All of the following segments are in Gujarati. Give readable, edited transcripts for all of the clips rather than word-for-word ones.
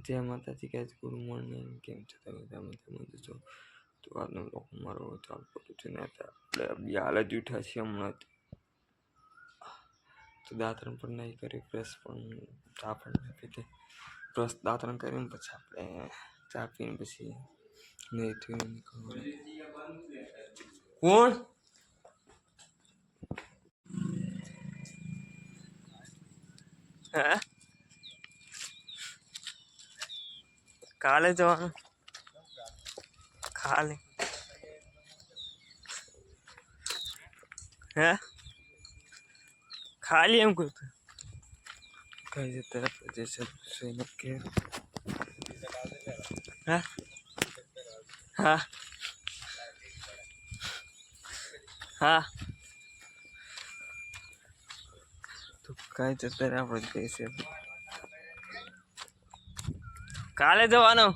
जय माता जी गाइस, गुड मॉर्निंग। केम छो તમે છો? તો આજનો બ્લોગ મારો ચાલુ કરું છું ને આપણે બી હાલ જ ઉઠ્યા છીએ હમણાં તો દાંતણ પણ નહીં કરી, બ્રશ પણ ચા પણ નહીં પીધી. બ્રશ દાંતણ કરીને પછી આપણે ચા પીને પછી નહીં થયું નીકળવું. કોણ હે કાલે જવાનું? કાલે હે ખાલી એમ કહું કઈ જતા જैसे सुन के हाँ हाँ हाँ तो कई जता रहे આપણે જઈશે કાલે જવાનો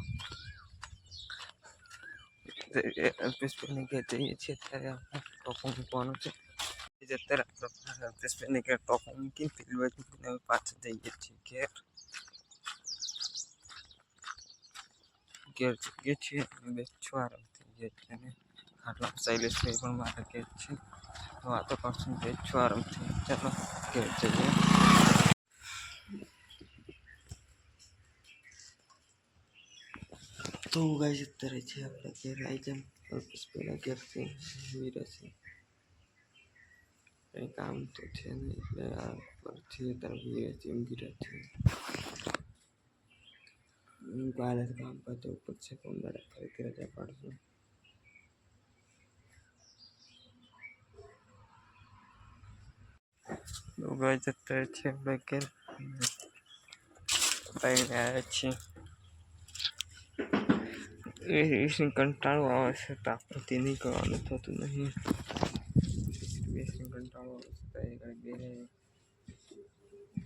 અલ્પેશભાઈને ઘેર જઈએ છીએ ત્યારે આપણે ટોપો મૂકવાનું છે. અત્યારે આપણે અલ્પેશભાઈને ઘેર ટોપો મૂકીને પેલી બાજુ પાછળ જઈએ છીએ ઘેર જઈએ છીએ બે છોરા થઈ ગયા છે ને આટલા શૈલેષભાઈ પણ મારા ઘેર છે. વાતો કરશું બે છોરા થઈ. ચાલો ઘેર જઈએ. તો ગાઈસ અત્યારે છે આપણે ઘેર આવી જામ. પહેલાં ઘેરથી વીરાશે કંઈ કામ તો છે નહીં એટલે આ પરથી અત્યારે વીરાથી ઊંઘી છે. કાલે કામ પર ઉપર છે પણ મારે ફરીથી રજા પાડશું. તો ગાઈસ અત્યારે છે આપણે ઘેર પાઈને આવ્યા છીએ. એ કંટાળો આવે છે તો આપણથી નહીં કરવાનું થતું નહીં. કંટાળો આવે છે બે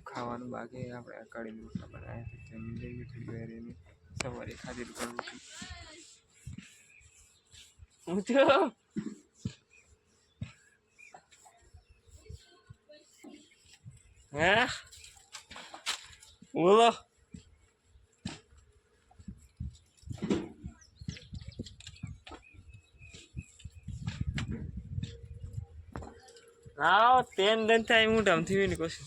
ખાવાનું બાકી આપણે અકાળી મોટા બનાવ્યા છે. જમી લઈએ થોડી વાર એને સવારે ખાધી કરવું હે બોલો. હા તેન દન થાય હું ઢમથી બી નીકળશે.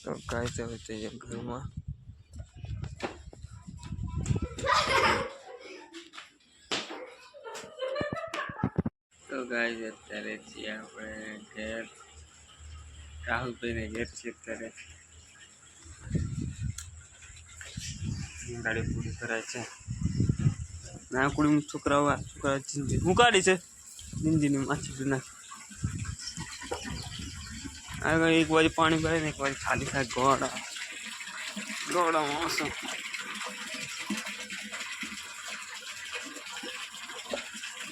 તો ગાય હવે જઈએ ઘરમાં. તો ગાય અત્યારે છીએ આપણે ઘેર. રાહુલભાઈને ઘેર છે અત્યારે ગાડી પૂરી કરાય છે. ના કુડી છોકરાઓ છોકરા જિંદગી હું કાઢી છે જિંદગીની માછી નાખ. આગળ એક બાજુ પાણી ભરાય ને એક બાજુ ખાલી થાય. ગોળા માણસો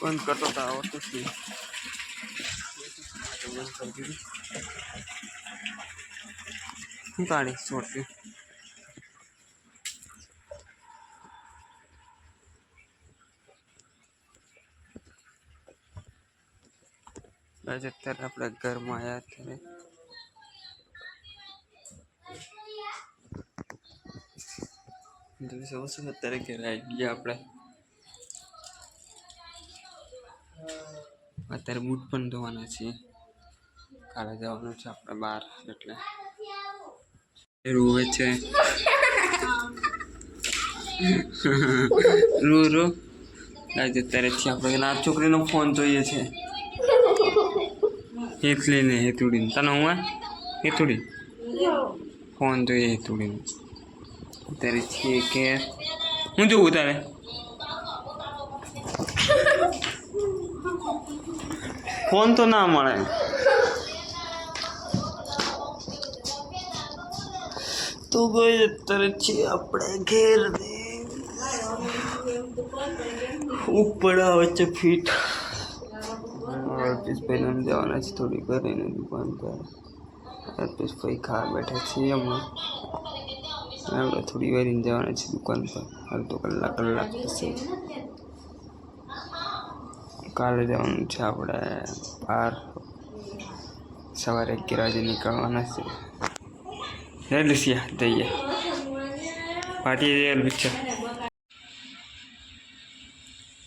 બંધ કરતો તો આવડતું જ નહીં. બંધ કરી દીધું. શું કાઢી છોડતી અત્યારે આપણે ઘરમાં આવ્યા અત્યારે અત્યારે ઘરે આવી ગયા આપણે. અત્યારે બૂટ પણ ધોવાના છીએ. કાલે જવાનું છે આપણે બહાર એટલે રોવે છે. રો અત્યારે છે આપણે આ છોકરીનો ફોન જોઈએ છે. હેતલીને હેતુડીને તને હું હેતુડી ફોન જોઈએ હેતુડીને. અત્યારે છીએ કે હું જોઉં તારે ફોન તો ના મળે. તો ગઈ અત્યારે છીએ આપણે ઘેર ઉપર આવે છે ફીટ. અલ્પેશભાઈને જવાના છે થોડી કરીને દુકાન પર. અલ્પેશભાઈ ખાવા બેઠા છીએ હમણાં. આપણે થોડી વાર જવાના છે દુકાન પર. અડધો કલાક પછી કાલે જવાનું છે આપણે બહાર, સવારે 11 વાગે નીકળવાના છે. હે લુસિયા જઈએ પાટી જઈએ લુસિયા.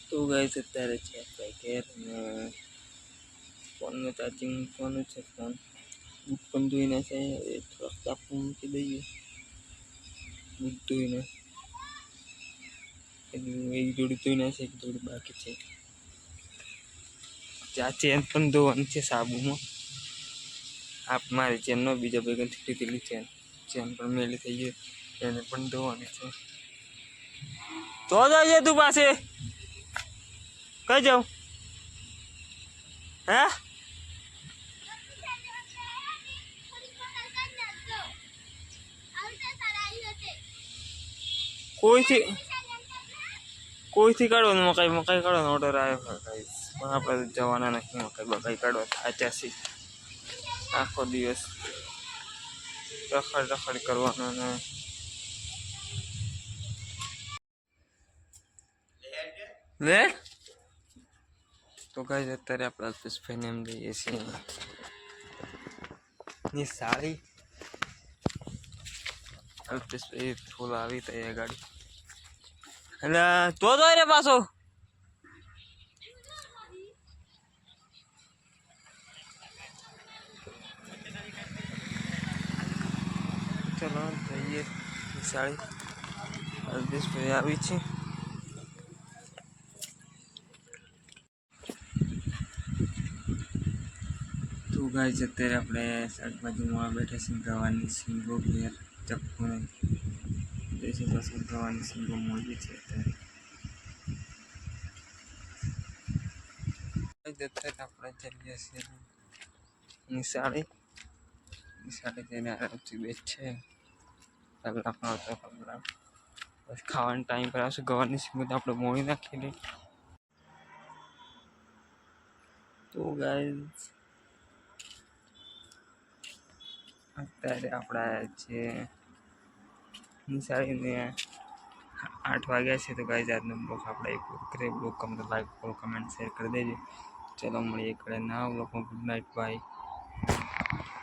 તો ગાઈસ અત્યારે છે આપણે ઘેર ને ફોનમાં ચાર્જિંગ મૂકવાનું છે. ફોન બુક પણ ધોઈને છે, થોડાક તાપું મૂકી દઈએ બુક ધોઈને. એક જોડી ધોઈને છે, એક જોડી બાકી છે. આ ચેન પણ ધોવાની છે સાબુમાં. આપ મારી ચેનનો બીજા ભાઈથી લીધેલી ચેન પણ મેલી થઈ ગઈ, એને પણ ધોવાની છે. તો જઈએ તું પાસે કઈ જાઉં હે? કોઈથી કાઢવાનું મકાઈ કાઢવાનો ઓર્ડર આવ્યો હોય ગાઈસ, પણ આપણે જવાના નથી મકાઈ કાઢવા. થાચ્યા છીએ આખો દિવસ રખડ કરવાનો ને લે. તો ગાઈસ અત્યારે આપણે અલ્પેશભાઈને એમ જઈએ છીએ ની સાડી. અલ્પેશભાઈ ફૂલ આવી તૈયાર ગાડી એટલે તો રે પાછો. ચલો જઈએ સાડી. અલ્પેશભાઈ આવી છે. તો ગાઈસ અત્યારે આપણે શાકભાજીમાં બેઠા છીએ. ગવાની સિંગો ઘેર ચપ્પુ દેશી પાછળ ગવાની સિંગો મોડી છે અત્યારે. અત્યારે આપણે જઈએ છીએ નિશાળે જઈને આરામથી બેચ છે. બસ ખાવાનો ટાઈમ પર આવશે. ગવાની સિંગો તો આપણે મોડી નાખીએ. તો ગાઈસ અત્યારે આપણા છે નિશાળીને 8 વાગ્યા છે. તો ગાઈસ આજનો બ્લોગ આપણે બ્લોગ ગમે તો લાઈક કરો, કમેન્ટ, શેર કરી દેજો. ચલો મળીએ એકડે ના બ્લોગમાં. Good night, by.